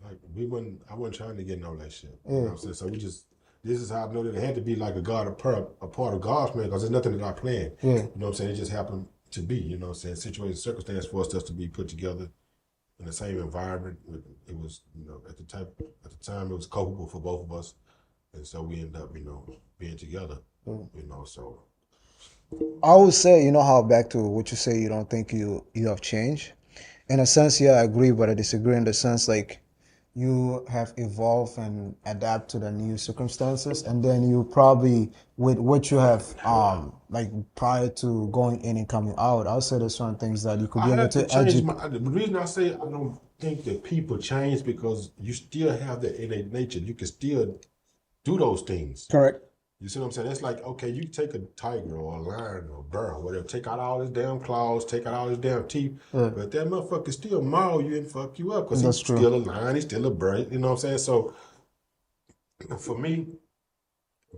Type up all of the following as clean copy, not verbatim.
Like I wasn't trying to get no relationship. You know what I'm saying? So this is how I know that it had to be like a part of God's plan, because there's nothing that I planned. Yeah. You know what I'm saying? It just happened to be, you know what I'm saying? Situation, circumstance forced us to be put together in the same environment. It was, at the time it was culpable for both of us. And so we ended up, being together. So I would say, how back to what you say, you don't think you have changed. In a sense, yeah, I agree, but I disagree in the sense like you have evolved and adapt to the new circumstances, and then you probably with what you have like prior to going in and coming out, I'll say there's certain things that you could be I able have to to change educate. the reason I say I don't think that people change, because you still have that innate nature. You can still do those things. Correct. You see what I'm saying? It's like, okay, you take a tiger or a lion or a bear or whatever, take out all his damn claws, take out all his damn teeth, but that motherfucker still maul you and fuck you up, because he's still a lion, he's still a bear, you know what I'm saying? So for me,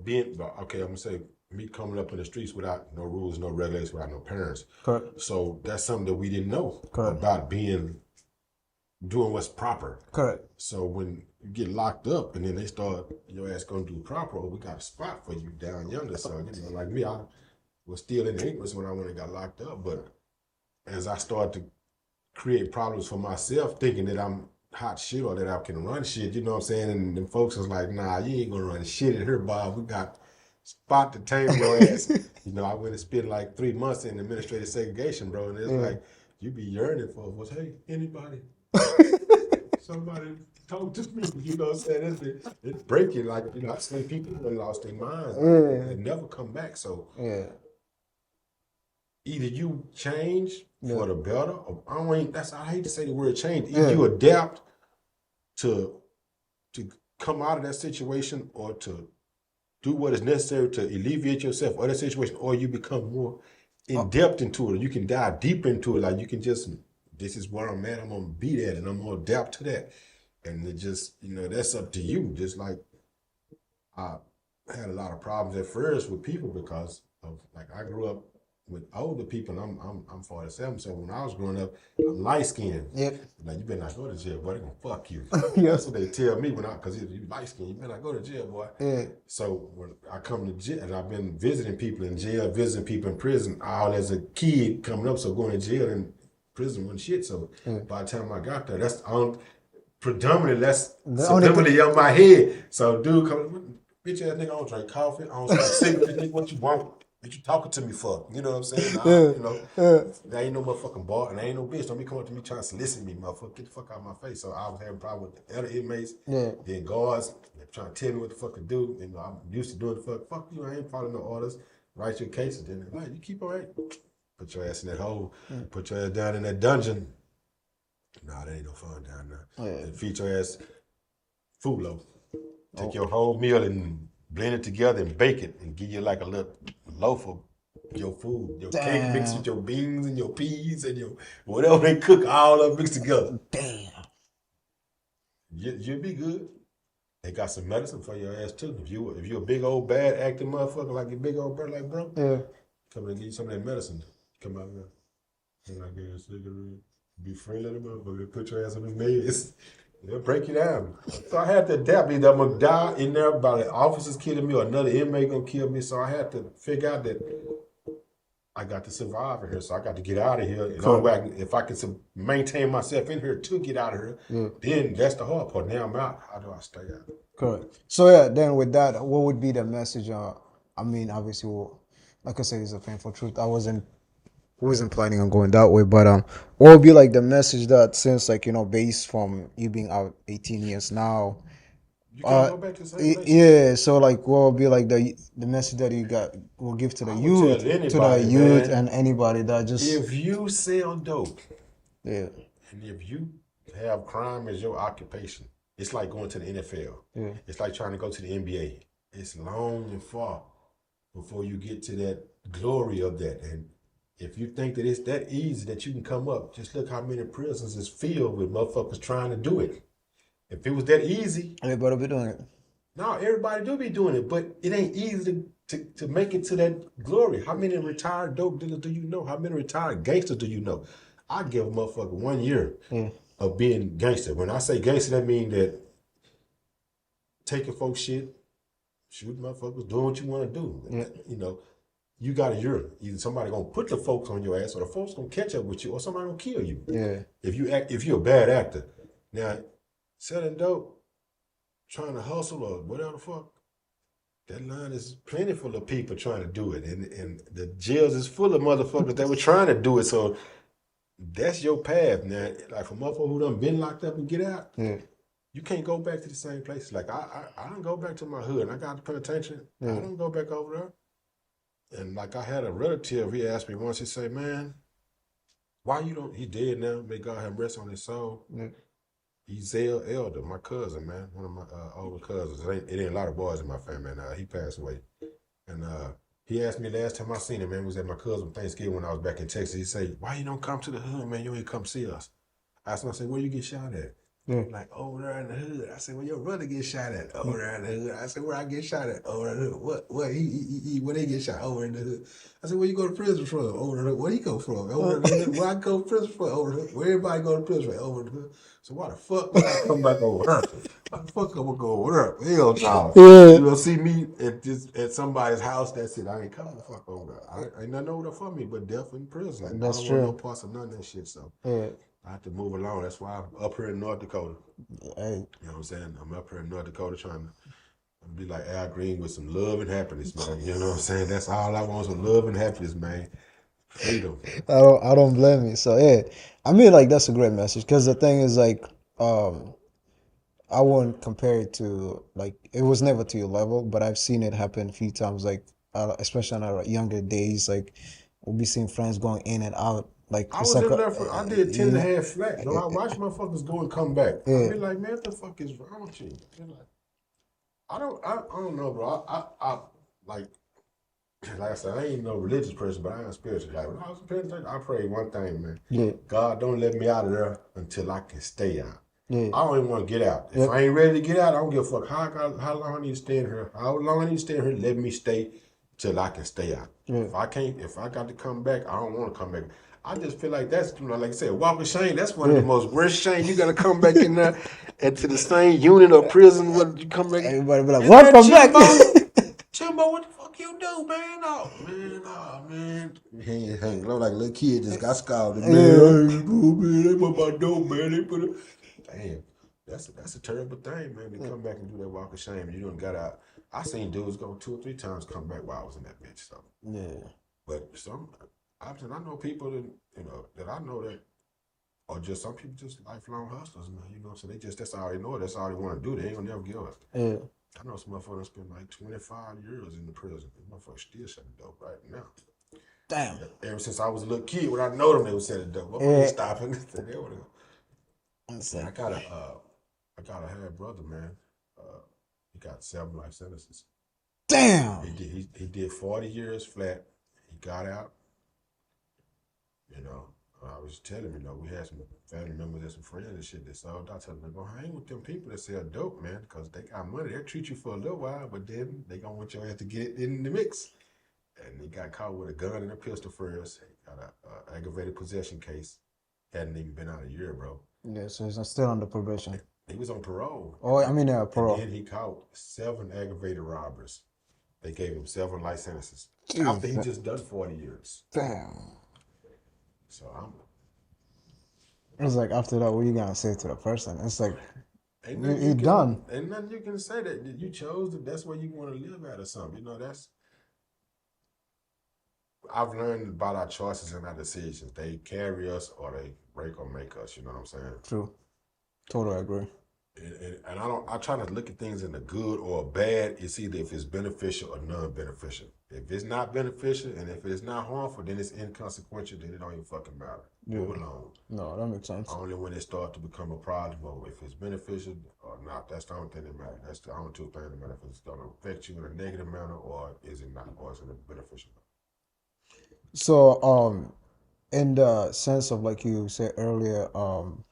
I'm gonna say, me coming up in the streets without no rules, no regulations, without no parents. Correct. So that's something that we didn't know Correct. about doing what's proper. Correct. So when you get locked up and then they start, your ass gonna do proper, we got a spot for you down yonder. So, like me, I was still in ignorance when I went and got locked up. But as I started to create problems for myself, thinking that I'm hot shit or that I can run shit, you know what I'm saying? And them folks was like, nah, you ain't gonna run shit in here, Bob. We got spot to tame your ass. I went and spent like 3 months in administrative segregation, bro. And it's like, you be yearning for was, hey, anybody, somebody talk to me, you know what I'm saying? It's breaking, like, I've seen people who lost their minds and never come back. So either you change for the better, or I hate to say the word change. Either you adapt to come out of that situation, or to do what is necessary to alleviate yourself or that situation, or you become more in depth into it. You can dive deeper into it. Like, you can just, this is where I'm at, I'm gonna be that, and I'm gonna adapt to that. And it just, that's up to you. Just like I had a lot of problems at first with people because of, like, I grew up with older people, and I'm 47, so when I was growing up, I'm light skinned. Yep. Like, you better not go to jail, boy. They're gonna fuck you. Yeah. That's what they tell me because you light skinned, you better not go to jail, boy. Yeah. So when I come to jail, and I've been visiting people in jail, visiting people in prison, all as a kid coming up, so going to jail and prison wasn't shit. So by the time I got there, that's predominantly on my head. So dude come, bitch ass nigga, I don't drink coffee, I don't smoke cigarettes, nigga, what you want? What you talking to me for? You know what I'm saying? There ain't no motherfucking bar, and there ain't no bitch. Don't be coming to me trying to solicit me, motherfucker. Get the fuck out of my face. So I was having a problem with the other inmates, then guards, trying to tell me what the fuck to do. I'm used to doing the fuck you, I ain't following no orders. Write your cases, then like, you keep on right. Put your ass in that hole, put your ass down in that dungeon. Nah, that ain't no fun down there. And feed your ass food loaf. Take your whole meal and blend it together and bake it and give you like a little loaf of your food. Your cake mixed with your beans and your peas and your whatever they cook, all of it mixed together. Damn. You'll be good. They got some medicine for your ass too. If you a big old bad acting motherfucker like a big old brother like bro, come and give you some of that medicine. Come out here. And I get a cigarette. Be friendly to motherfucker. Put your ass on the meds. They'll break you down. So I had to adapt. Either I'm gonna die in there by the officers killing me or another inmate gonna kill me. So I had to figure out that I got to survive in here. So I got to get out of here. And if I can maintain myself in here to get out of here, then that's the hard part. Now I'm out. How do I stay out? Correct. So then with that, what would be the message? I mean, obviously, like I said, it's a painful truth. I wasn't planning on going that way, but what would be like the message that, since based from you being out 18 years now, you can't go back to the same place. so like what would be like the message that you will give to the youth, and anybody that just, if you sell dope, and if you have crime as your occupation, it's like going to the NFL. It's like trying to go to the NBA. It's long and far before you get to that glory of that. And if you think that it's that easy that you can come up, just look how many prisons is filled with motherfuckers trying to do it. If it was that easy, everybody be doing it. No, everybody do be doing it, but it ain't easy to make it to that glory. How many retired dope dealers do you know? How many retired gangsters do you know? I give a motherfucker 1 year. of being gangster. When I say gangster, that means that taking folks shit, shooting motherfuckers, doing what you want to do. Yeah. You know, you got to yearn. Either somebody gonna put the folks on your ass, or the folks gonna catch up with you, or somebody gonna kill you. Yeah. If you're a bad actor. Now, selling dope, trying to hustle or whatever the fuck, that line is plentiful of people trying to do it, and the jails is full of motherfuckers that were trying to do it. So that's your path. Now, like for motherfuckers who done been locked up and get out, Yeah. you can't go back to the same place. Like I don't go back to my hood. And I got the penitentiary. Yeah. I don't go back over there. And like I had a relative, he asked me once. He said, "Man, why you don't?" He dead now. May God have rest on his soul. Yeah. He's Elder, my cousin, man, one of my older cousins. It ain't a lot of boys in my family, and he passed away. And he asked me last time I seen him, man, was at my cousin Thanksgiving when I was back in Texas. He said, "Why you don't come to the hood, man? You ain't come see us." I asked him, I said, "Where you get shot at?" Yeah. Like, over there in the hood. I said, "Where your brother get shot at?" Over there in the hood. I said, "Where I get shot at?" Over in the hood. What? Where they get shot? Over in the hood. I said, "Where you go to prison from?" Over in the hood. Where you go from? Over in the hood. Where I go to prison from? Over in the hood. Where everybody go to prison from? Over in the hood. So why the fuck would I come back over here? Why the fuck I'm gonna go over there? Hell no. Yeah. You gonna see me at somebody's house? That's it. I ain't coming the fuck over there. I ain't nothing over there for me but death in prison. That's I don't true. want no parts of none of that shit. So Yeah. I have to move along. That's why I'm up here in North Dakota. Hey. You know what I'm saying? I'm up here in North Dakota trying to be like Al Green with some love and happiness, man. You know what I'm saying? That's all I want, some love and happiness, man. Freedom. I don't blame you. So yeah, I mean, like that's a great message because the thing is like, I wouldn't compare it to like it was never to your level, but I've seen it happen a few times. Like especially in our younger days, like we'll be seeing friends going in and out. Like I it's was like in there for, I did 10 and a half flat. Though I watch motherfuckers go and come back. Yeah. I be like, man, what the fuck is wrong with you? Like, I don't know, bro. I like I said, I ain't no religious person, but I am spiritual. Like when I was a penitentiary, I prayed one thing, man. Yeah. God, don't let me out of there until I can stay out. Yeah. I don't even want to get out. If Yep. I ain't ready to get out, I don't give a fuck how long I need to stay in here. How long I need to stay in here, let me stay till I can stay out. Yeah. If I got to come back, I don't want to come back. I just feel like that's, like I said, walk of shame. That's one of the most worst shame. You got to come back in there into the same unit or prison when you come back. Everybody be like, Is welcome that back. Jimbo, what the fuck you do, man? Oh, man. He ain't look like a little kid just got scalded. Man, they put my dope, man. They put it. Damn, that's a terrible thing, man. To come back and do that walk of shame. You done got out. I seen dudes go 2 or 3 times come back while I was in that bitch. So, Yeah. but I know people that that I know that, or just some people just lifelong hustlers, man. You know, so that's all they know. That's all they want to do. They ain't gonna never give up. Yeah. I know some motherfuckers spend like 25 years in the prison. These motherfuckers still selling dope right now. Damn. Ever since I was a little kid, when I know them, they was selling dope. What was stopping? I got a half brother, man. He got 7 life sentences. Damn. He did 40 years flat. He got out. You know, I was telling him, we had some family members and some friends and shit that sold. I told them, go hang with them people that sell dope, man, because they got money. They'll treat you for a little while, but then they gonna want your ass to get in the mix. And he got caught with a gun and a pistol first. He got a aggravated possession case. Hadn't even been out a year, bro. Yeah, so he's still under probation. He was on parole. Oh, I mean, parole. And then he caught 7 aggravated robbers. They gave him 7 life sentences Jeez, after he just done 40 years. Damn. So It's like after that, what you gonna say to the person? It's like you done. Ain't nothing you can say that you chose. That's where you want to live at or something. I've learned about our choices and our decisions. They carry us or they break or make us. You know what I'm saying? True. Totally agree. And I try not to look at things in the good or bad. It's either if it's beneficial or non-beneficial. If it's not beneficial and if it's not harmful, then it's inconsequential. Then it don't even fucking matter. Yeah. Move along. No, that makes sense. Only when it starts to become a problem, or if it's beneficial or not, that's the only thing that matters. That's the only 2 things that matter. If it's going to affect you in a negative manner, or is it not, or is it a beneficial manner? So, in the sense of like you said earlier, I'm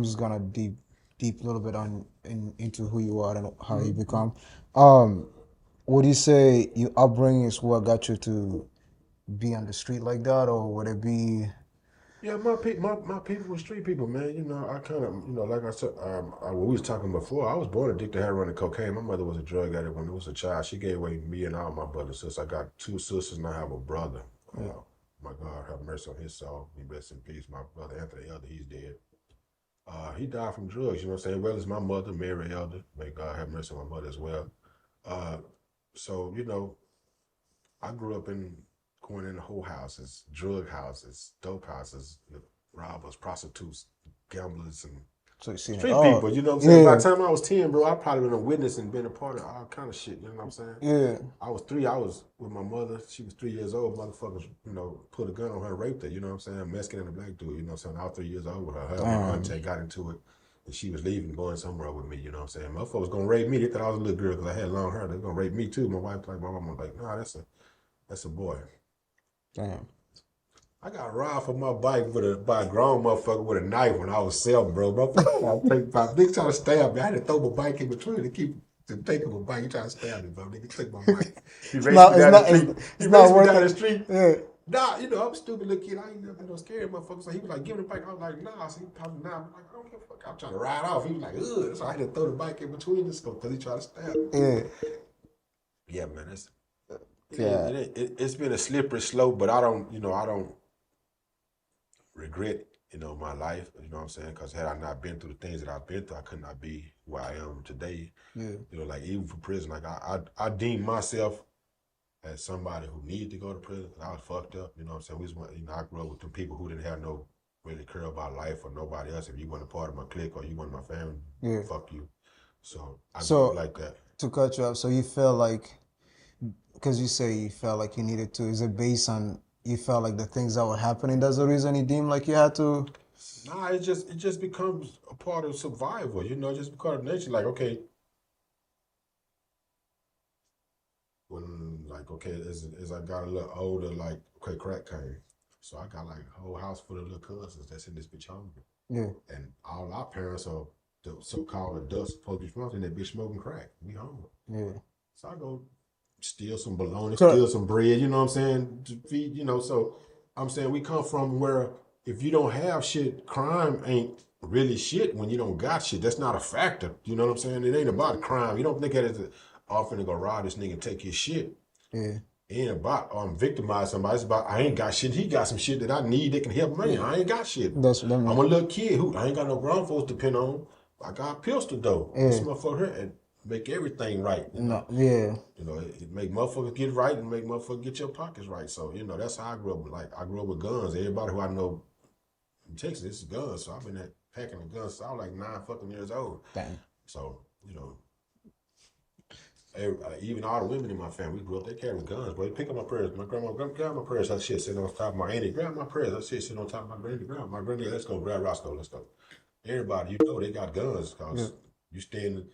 just gonna deep a little bit into who you are and how you become. Would you say your upbringing is what got you to be on the street like that, or would it be Yeah, my people were street people, man. You know, I kind of, like I said, we was talking before. I was born addicted to heroin and cocaine. My mother was a drug addict when I was a child. She gave away me and all my brothers and sisters. I got 2 sisters and I have a brother. My God, have mercy on his soul. He rest in peace. My brother Anthony Elder, he's dead. He died from drugs. You know what I'm saying? Well, as my mother, Mary Elder. May God have mercy on my mother as well. So I grew up going in whole houses, drug houses, dope houses, robbers, prostitutes, gamblers, and So you seen street it all. people. You know what I'm saying? By Yeah, the time I was 10, bro, I probably been a witness and been a part of all kind of shit. You know what I'm saying? yeah. I was 3. I was with my mother. She was 3 years old. Motherfuckers, put a gun on her and raped her. You know what I'm saying? A Mexican and a black dude. You know what I'm saying? I was 3 years old with her. Her and my auntie got into it. And she was leaving, going somewhere with me, you know what I'm saying? Motherfuckers was gonna rape me. They thought I was a little girl because I had long hair. They was gonna rape me too. My wife, my mom was like, nah, that's a boy. Damn. I got robbed for my bike by a grown motherfucker with a knife when I was 7, bro. Nigga trying to stab me. I had to throw my bike in between to take him a bike. He trying to stab me, bro. Nigga took my bike. He raced me down the street. He raced me down the street. Yeah. Nah, I'm a stupid little kid. I ain't never been no scared motherfucker. So he was like, give me the bike. I was like, nah. So he probably nah. I'm like, I don't give a fuck. I'm trying to ride off. He was like, ugh. So I had to throw the bike in between us because he tried to stab me. Yeah. Yeah, man. It's been a slippery slope, but I don't regret, my life. You know what I'm saying? Because had I not been through the things that I've been through, I could not be where I am today. Yeah. Like even for prison, like I deem myself as somebody who needed to go to prison. I was fucked up. You know what I'm saying? I grew up with them people who didn't have no really care about life or nobody else. If you weren't a part of my clique or you weren't my family, fuck you. So I grew up like that. To cut you off, so you feel like, because you say you felt like you needed to, is it based on you felt like the things that were happening, that's the reason you deemed like you had to? Nah, it just becomes a part of survival, just because of nature. Like, okay, as I got a little older, like, okay, crack came. So I got like a whole house full of little cousins that's in this bitch hungry. Yeah. And all our parents are the so-called adults supposed to be smoking, that bitch smoking crack. We hungry. Yeah. So I go steal some bologna, steal some bread, you know what I'm saying, to feed, so I'm saying we come from where if you don't have shit, crime ain't really shit when you don't got shit. That's not a factor, you know what I'm saying? It ain't about crime. You don't think that it's often to go rob this nigga and take his shit. Yeah. It ain't about victimize somebody. It's about I ain't got shit. He got some shit that I need that can help me. I ain't got shit. That's what I mean. I'm a little kid who I ain't got no grown folks to depend on. I got a pistol though. This motherfucker here and make everything right. No, yeah. It make motherfuckers get right and make motherfuckers get your pockets right. So, that's how I grew up. Like, I grew up with guns. Everybody who I know in Texas, it's guns. So I've been packing the guns since I was like 9 fucking years old. Damn. So, even all the women in my family, we grew up, they carrying guns, but they pick up my purse. My grab my purse, that shit sitting on top of my auntie. Grab my purse, that shit sitting on top of my granny. Grab my granny, let's go, grab Roscoe, let's go. Everybody, they got guns because you stay in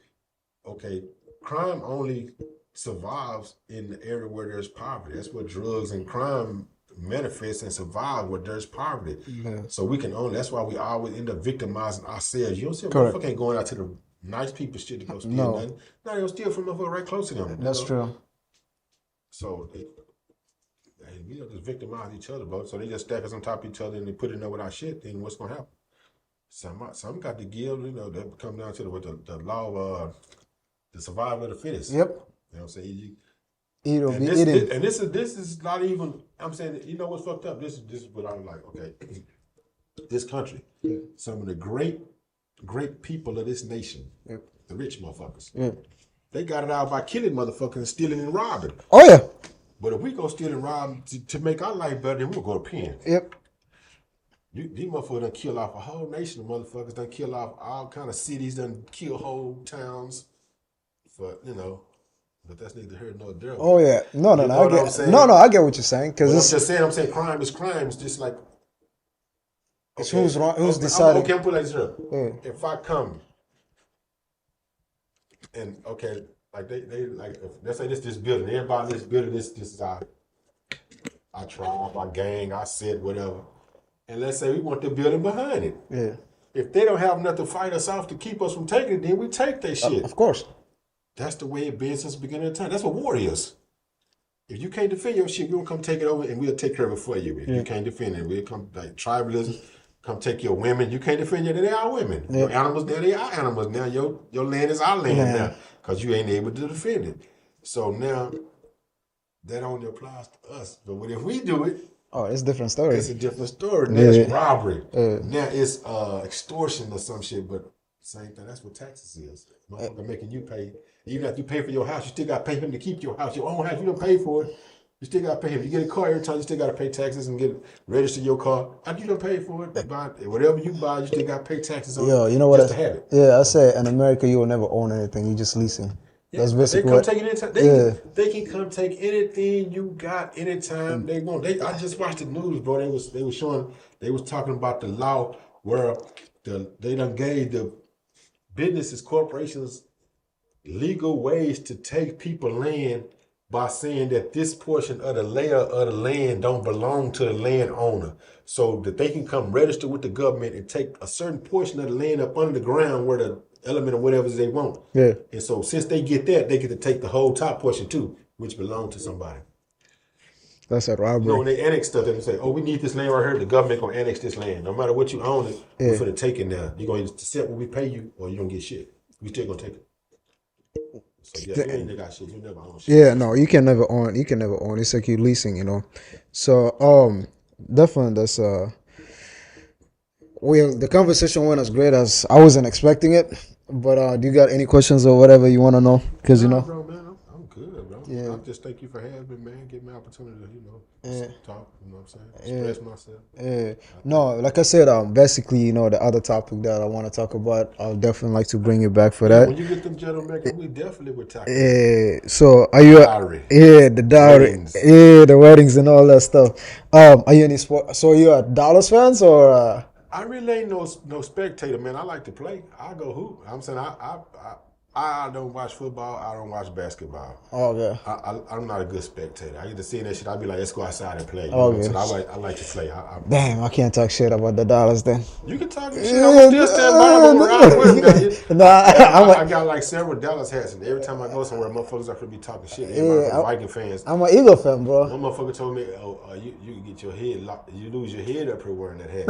okay, crime only survives in the area where there's poverty. That's where drugs and crime manifest and survive where there's poverty. Yeah. So that's why we always end up victimizing ourselves. You don't see a motherfucker ain't going out to the nice people shit to go steal nothing. No, they'll steal from a motherfucker right close to them. That's true. So we don't just victimize each other, bro. So they just stack us on top of each other and they put it in with our shit, then what's gonna happen? Some got to give, that come down to the law of the survival of the fittest. Yep. You know what I'm saying? This is not even, I'm saying, what's fucked up? This is what I'm like, okay. This country, some of the great people of this nation, the rich motherfuckers, they got it out by killing motherfuckers and stealing and robbing. Oh, yeah. But if we go steal and rob to make our life better, then we'll go to pen. Yep. These motherfuckers done kill off a whole nation of motherfuckers, done kill off all kind of cities, done kill whole towns for, but that's neither here nor there. Oh, yeah. No, I get what you're saying. I'm saying crime is crime. It's just like, it's who's wrong, who's deciding. Okay, I'm putting like this here. If I come and, like they like, let's say this building, everybody in this building, this is our tribe, our gang, our set, whatever. And let's say we want the building behind it. Yeah. If they don't have enough to fight us off to keep us from taking it, then we take their shit. Of course. That's the way it been since the beginning of time. That's what war is. if you can't defend your shit, we'll come take it over and we'll take care of it for you. If you can't defend it, we'll come like tribalism. Come take your women. You can't defend it. They are women. Your animals now, they are animals. Now your land is our land now because you ain't able to defend it. So now that only applies to us. But if we do it, it's a different story. It's a different story. Now it's robbery. Now it's extortion or some shit. But same thing. That's what taxes is. Motherfucker making you pay. Even if you pay for your house, you still got to pay him to keep your house. Your own house, you don't pay for it. You still got to pay him. You get a car every time, you still got to pay taxes and register your car. After you don't pay for it, whatever you buy, you still got to pay taxes on it. You know what? Just to have it. Yeah, I say in America, you will never own anything. You just leasing. Yeah, that's basically they come take it anytime. They can come take anything you got anytime they want. I just watched the news, bro. They was talking about the law where they done gave the businesses, corporations, legal ways to take people land by saying that this portion of the layer of the land don't belong to the landowner, so that they can come register with the government and take a certain portion of the land up under the ground where the element or whatever they want. Yeah. And so since they get that, they get to take the whole top portion too, which belongs to somebody. That's a robbery. You know, when they annex stuff, they say, "Oh, we need this land right here. The government gonna annex this land. No matter what you own it, we're finna take it now. You're gonna accept what we pay you, or you don't get shit. We still gonna take it." So yeah, you ain't got shit. You never own shit. Yeah, no, you can never own. It's like you leasing, you know. So definitely that's the conversation went as great as I wasn't expecting it. But do you got any questions or whatever you want to know? Because bro, man, I'm good, bro. Yeah. I just thank you for having me, man. Give me an opportunity to, talk. You know what I'm saying? Express myself. Yeah. No, like I said, basically, the other topic that I want to talk about, I'll definitely like to bring you back for that. When you get them gentlemen, we definitely would talk. So are you? Dowry. The dowry. Weddings. The weddings and all that stuff. Are you any sport? So you are Dallas fans or? I really ain't no spectator, man. I like to play. I go hoop. I'm saying I don't watch football. I don't watch basketball. Oh yeah. I'm not a good spectator. I get to see that shit. I be like, let's go outside and play. You know what I'm saying? I like to play. Damn, I can't talk shit about the Dallas then. You can talk shit. I'm still stand by them around with them. I got like several Dallas hats, and every time I go somewhere, motherfuckers are gonna be talking shit. Viking fans. I'm an Eagle fan, bro. One motherfucker told me, you can get your head locked. You lose your head up here wearing that hat.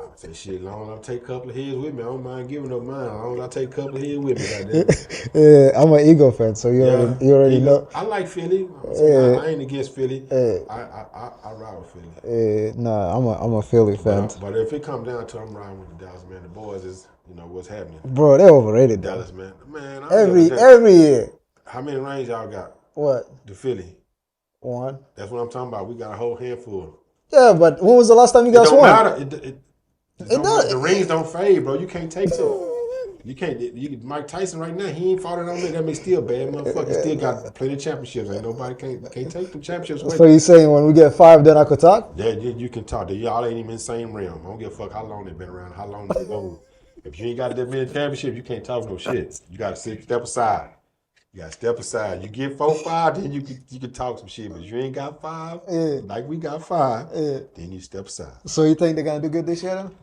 I say, shit, as long as I take a couple of heads with me, I don't mind giving up mine. As long as I take a couple of heads with me, I'm an Eagle fan, so you already know. I like Philly. I ain't against Philly. I ride with Philly. I'm a Philly fan. But if it comes down to it, I'm riding with the Dallas, man. The boys is, what's happening. Bro, they're overrated, though. Dallas, man. Man, every year. How many rings y'all got? What? The Philly. 1. That's what I'm talking about. We got a whole handful. Yeah, but when was the last time you guys won? It don't matter. The rings don't fade, bro. You can't take them. You can't. Mike Tyson right now, he ain't fought it on me. That makes still bad, motherfucker. Still got plenty of championships. Ain't nobody can't take them championships away. So you saying when we get 5, then I could talk? Yeah, you can talk. Y'all ain't even in the same realm. I don't give a fuck how long they been around, how long they go. If you ain't got that many championships, you can't talk no shit. You got to step aside. You got to step aside. You get 4, 5, then you can talk some shit. But if you ain't got 5, like we got 5, then you step aside. So you think they're gonna do good this year, then?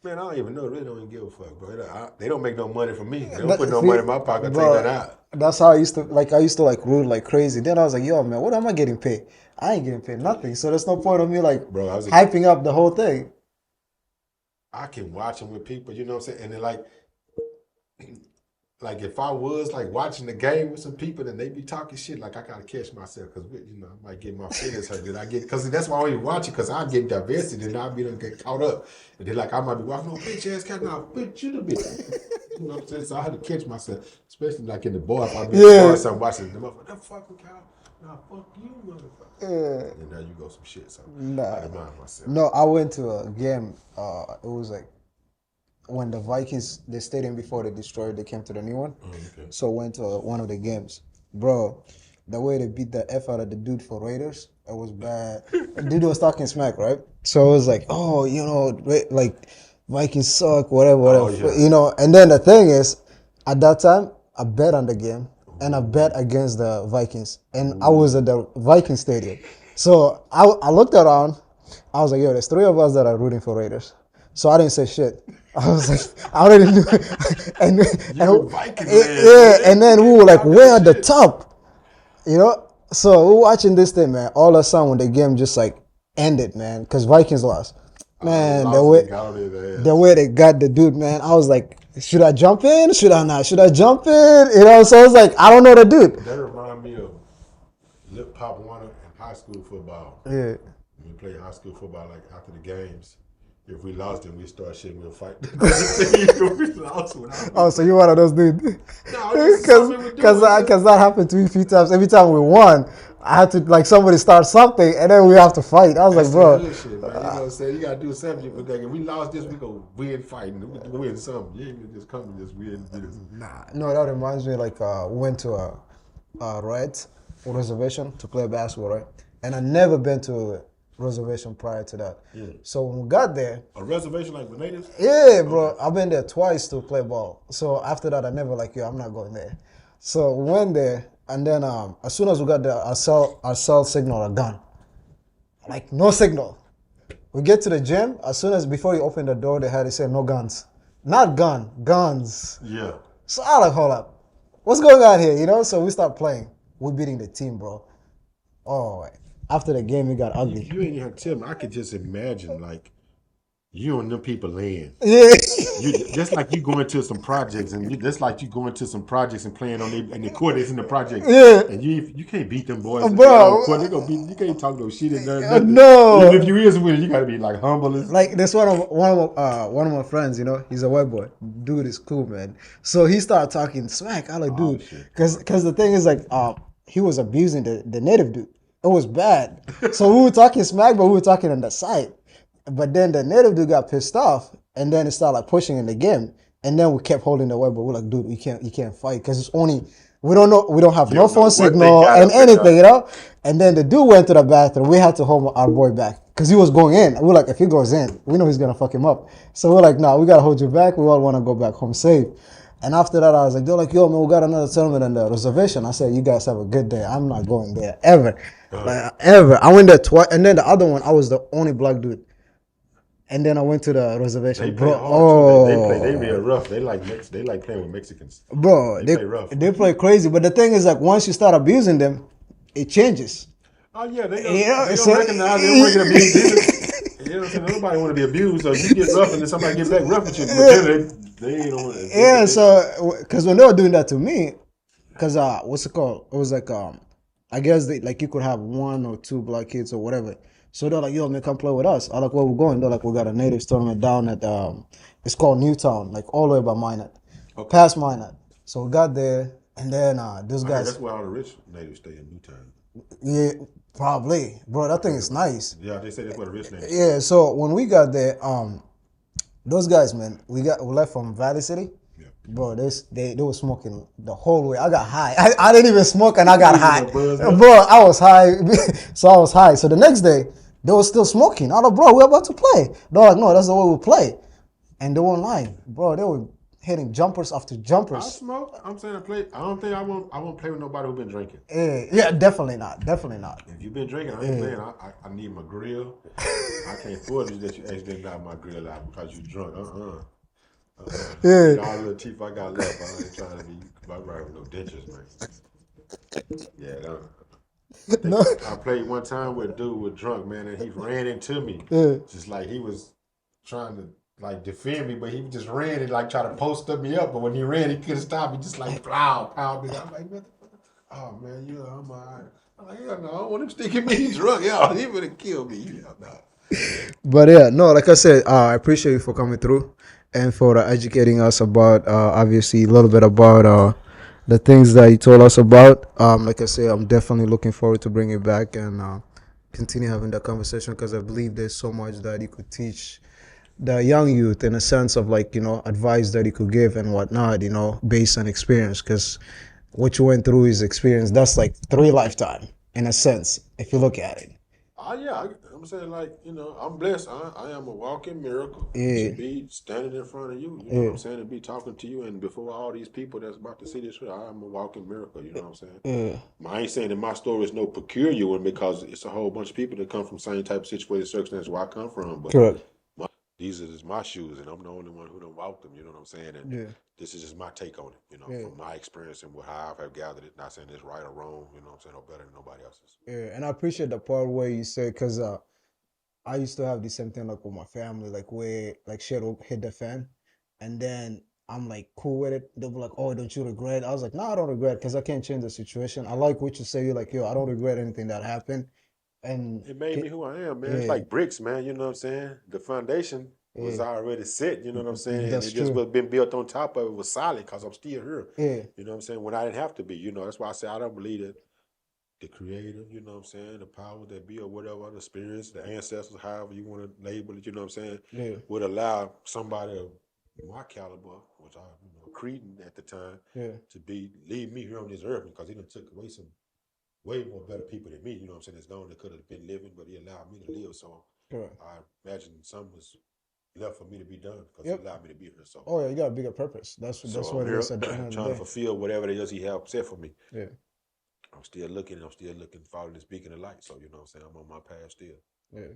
Man, I don't even know. They don't even give a fuck, bro. They don't make no money from me. They don't put no money in my pocket. Bro, take that out. That's how I used to root like crazy. Then I was like, yo, man, what am I getting paid? I ain't getting paid nothing. So there's no point of me hyping up the whole thing. I can watch them with people, you know what I'm saying? And then like if I was watching the game with some people and they be talking shit, I gotta catch myself because I might get my feelings hurt. Because that's why I only watch it because I get divested and I'll be done get caught up. And then I might be watching, no bitch ass cat, now bitch you the bitch. You know what I'm saying? So I had to catch myself, especially in the bar. If I be in the bar, something watching the motherfucker, that fucking cow. Nah, fuck you, motherfucker. And now you go some shit. So I had to mind myself. No, I went to a game. It was when the Vikings, the stadium before they destroyed, they came to the new one. Oh, okay. So went to one of the games. Bro, the way they beat the F out of the dude for Raiders, it was bad. The dude was talking smack, right? So it was Vikings suck, whatever. Oh, yeah. And then the thing is, at that time, I bet on the game, and I bet against the Vikings. And I was at the Viking stadium. So I looked around, I was like, yo, there's 3 of us that are rooting for Raiders. So I didn't say shit. I was like, I already knew. And then we were way at the top, So we're watching this thing, man. All of a sudden, when the game just like ended, man, because Vikings lost. Man, Lost and they got on his ass. the way they got the dude, man, I was like, should I jump in? Should I not? Should I jump in? You know, so I was like, I don't know the dude. That remind me of Lip Pop Warner in high school football. Yeah. We played high school football like after the games. If we lost and we start shit, we'll fight. We lost Oh, so you're one of those dudes? No, it's something we do. Because that happened to me a few times. Every time we won, I had to like somebody start something, and then we have to fight. I was like, bro, Good shit, man. You know what I'm saying? You gotta do something. But like, if we lost this, we go win fighting. We win something. You ain't gonna just come and just win this. nah. No, that reminds me like we went to a reservation to play basketball, right? And I never been to a reservation prior to that. Yeah. So when we got there, A reservation like with natives? yeah, bro, I've been there twice to play ball. So after that, I never like, yo, I'm not going there. So we went there, and then as soon as we got there, our cell signal a gun. Like no signal. We get to the gym. As soon as before you open the door, they had to say no guns, not guns. Yeah. So I like, hold up, what's going on here? You know. So we start playing. We're beating the team, bro. Oh, after the game, it got ugly. You ain't have to tell me. I could just imagine like you and them people laying. Yeah. You just like you going to some projects and just like you going to some projects and playing on the court that's in the project. Yeah. And you can't beat them boys. Bro. They gonna beat, you can't talk no shit in there. No. Even if you is winning, you gotta be like humble as Like this one of my friends, you know, he's a white boy. Dude is cool, man. So he started talking smack. I like, dude, because the thing is like, he was abusing the native dude. It was bad. So we were talking smack, but we were talking on the side. But then the native dude got pissed off, and then it started like pushing in the game. And then we kept holding the white boy. We're like, dude, you can't fight because it's only we don't have no phone signal and anything, you know. And then the dude went to the bathroom. We had to hold our boy back because he was going in. We're like, if he goes in, we know he's gonna fuck him up. So we're like, nah, we gotta hold you back. We all want to go back home safe. And after that, I was like, they're like, yo, man, we got another tournament on the reservation. I said, you guys have a good day. I'm not going there ever, ever. I went there twice, and then the other one, I was the only black dude. And then I went to the reservation. They bro. They real rough. They like playing with Mexicans. Bro, they play rough. They play crazy. But the thing is, like, once you start abusing them, it changes. Oh yeah, they don't recognize they don't want to get abused. You know what I'm saying? Nobody want to be abused. So if you get rough and then somebody get back rough with you, they ain't on it. Yeah, so because when they were doing that to me, because what's it called? It was like I guess like you could have one or two black kids or whatever. So they're like, yo, man, come play with us. I'm like, where we going? They're like, we got a natives tournament down at it's called Newtown, like all the way by Minot, past Minot. So we got there, and then these guys. That's where all the rich natives stay in Newtown. Yeah, probably, bro. That thing is nice. Yeah, they say that's where the rich natives. Yeah. So when we got there, those guys, man, we left from Valley City. Yeah. Bro, they were smoking the whole way. I got high. I didn't even smoke, and I got high. Bro, I was high. So I was high. So the next day, they were still smoking. I was like, bro, we're about to play. They're like, no, that's the way we play. And they weren't lying. Bro, they were hitting jumpers after jumpers. I smoke. I'm saying I play. I don't think I won't play with nobody who been drinking. Yeah, definitely not. Definitely not. If you've been drinking, I ain't playing. I need my grill. I can't afford it that you accidentally got my grill out because you drunk. Yeah. All the little teeth I got left. I ain't trying to be right with no dentures, man. Yeah, no. I played one time where a dude was drunk, man, and he ran into me. Yeah. Just like he was trying to like defend me, but he just ran and like try to post me up. But when he ran, he couldn't stop. He just like pow me. I'm like, oh man, yeah, I'm alright. I'm like, yeah, no, I don't want him sticking me. He's drunk. Yeah, he would have killed me. Yeah, no. But yeah, no, like I said, I appreciate you for coming through and for educating us about obviously a little bit about the things that you told us about. Like I said, I'm definitely looking forward to bringing it back and continue having that conversation because I believe there's so much that you could teach the young youth in a sense of like, you know, advice that you could give and whatnot, you know, based on experience, because what you went through is experience. That's like 3 lifetime in a sense, if you look at it. Yeah, I'm saying like, you know, I'm blessed. I am a walking miracle. Yeah. To be standing in front of you, you know what I'm saying, to be talking to you and before all these people that's about to see this, I am a walking miracle, you know what I'm saying? Yeah. I ain't saying that my story is no peculiar one because it's a whole bunch of people that come from same type of situation, circumstance where I come from. But correct. these are just my shoes, and I'm the only one who don't walk them. You know what I'm saying? And Yeah. this is just my take on it. You know, Yeah. from my experience and how I've gathered it. Not saying it's right or wrong. You know what I'm saying? No better than nobody else's. Yeah. And I appreciate the part where you say, because I used to have the same thing like with my family, like where like shit will hit the fan, and then I'm like cool with it. They'll be like, "Oh, don't you regret?" I was like, "No, I don't regret because I can't change the situation." I like what you say. You're like, "Yo, I don't regret anything that happened," and It made me who I am, man. It's yeah, like bricks, man. You know what I'm saying? The foundation was yeah, already set. You know what I'm saying? And that's it just true. was been built on top of it was solid because I'm still here. Yeah, You know what I'm saying? When I didn't have to be. You know, that's why I say I don't believe that the creator, you know what I'm saying, the power that be or whatever, the spirits, the ancestors, however you want to label it, you know what I'm saying, yeah, would allow somebody of my caliber, which I, Cretan at the time, yeah, to leave me here on this earth because he done took away some way more better people than me, you know what I'm saying, that's gone that could have been living, but he allowed me to live. So correct. I imagine something was left for me to be done because he Yep. allowed me to be here. So Oh yeah, you got a bigger purpose. so That's I'm what it here is at the end of the trying to day. fulfill whatever it is he helped set for me. Yeah, I'm still looking, following and speaking the light. So, you know what I'm saying? I'm on my path still. yeah.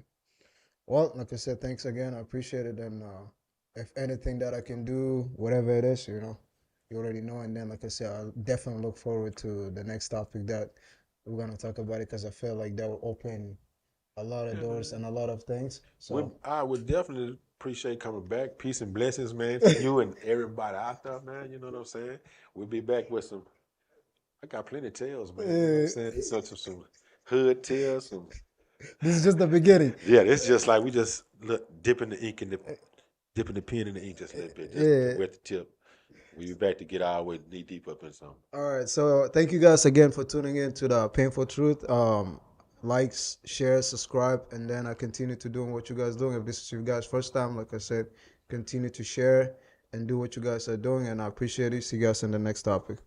Well, like I said, thanks again. I appreciate it. And if anything that I can do, whatever it is, you already know. And then, like I said, I'll definitely look forward to the next topic that we're gonna talk about it because I feel like that will open a lot of Yeah, doors man. and a lot of things. So, I would definitely appreciate coming back. Peace and blessings, man, to you and everybody out there, man. You know what I'm saying? We'll be back with some. I got plenty of tales, man. You know what I'm eh, saying? Some hood tales. this is just the beginning. Yeah, it's just like we just dipping the ink in dipping the pen in the ink just a little bit, just to Yeah. wet the tip. We'll be back to get our way knee deep up in something. All right. So, thank you guys again for tuning in to the Painful Truth. Likes, share, subscribe, and then I continue to doing what you guys doing. If this is your guys' first time, like I said, continue to share and do what you guys are doing. And I appreciate it. See you guys in the next topic.